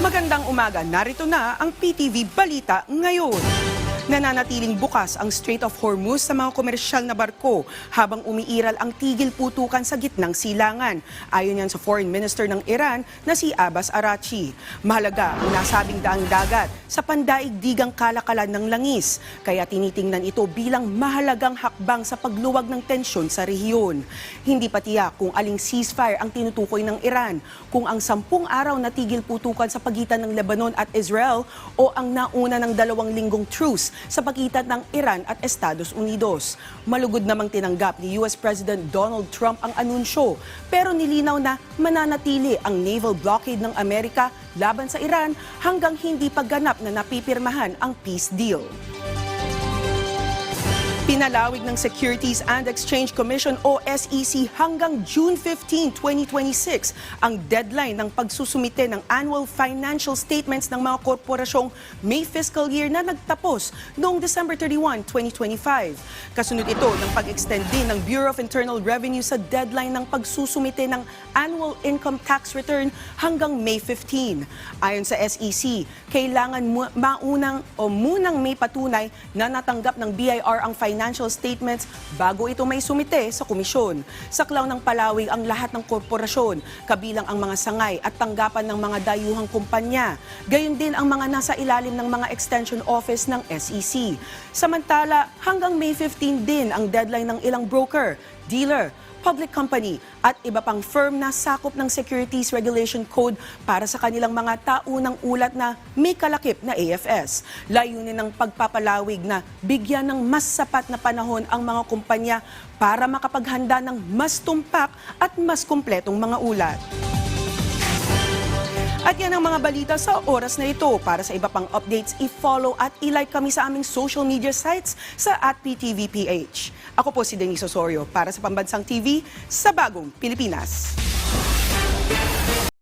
Magandang umaga, narito na ang PTV Balita ngayon. Nananatiling bukas ang Strait of Hormuz sa mga komersyal na barko habang umiiral ang tigil putukan sa gitnang silangan. Ayon yan sa Foreign Minister ng Iran na si Abbas Araghchi. Mahalaga ang nasabing daang dagat sa pandaigdigang kalakalan ng langis. Kaya tinitingnan ito bilang mahalagang hakbang sa pagluwag ng tensyon sa rehiyon. Hindi pa tiyak kung aling ceasefire ang tinutukoy ng Iran, kung ang 10 araw na tigil putukan sa pagitan ng Lebanon at Israel o ang nauna ng 2 linggong truce sa pagitan ng Iran at Estados Unidos. Malugod namang tinanggap ni US President Donald Trump ang anunsyo, pero nilinaw na mananatili ang naval blockade ng Amerika laban sa Iran hanggang hindi pagganap na napipirmahan ang peace deal. Pinalawig ng Securities and Exchange Commission o SEC hanggang June 15, 2026 ang deadline ng pagsusumite ng annual financial statements ng mga korporasyong may fiscal year na nagtapos noong December 31, 2025. Kasunod ito ng pag-extend din ng Bureau of Internal Revenue sa deadline ng pagsusumite ng annual income tax return hanggang May 15. Ayon sa SEC, kailangan munang may patunay na natanggap ng BIR ang financial statements bago ito may sumite sa komisyon. Saklaw ng palawig ang lahat ng korporasyon, kabilang ang mga sangay at tanggapan ng mga dayuhang kumpanya. Gayon din ang mga nasa ilalim ng mga extension office ng SEC. Samantala, hanggang May 15 din ang deadline ng ilang broker, dealer, public company at iba pang firm na sakop ng Securities Regulation Code para sa kanilang mga taunang ulat na may kalakip na AFS. Layunin ng pagpapalawig na bigyan ng mas sapat na panahon ang mga kumpanya para makapaghanda ng mas tumpak at mas kumpletong mga ulat. At yan ang mga balita sa oras na ito. Para sa iba pang updates, i-follow at i-like kami sa aming social media sites sa @PTVPH. Ako po si Denise Osorio para sa Pambansang TV sa Bagong Pilipinas.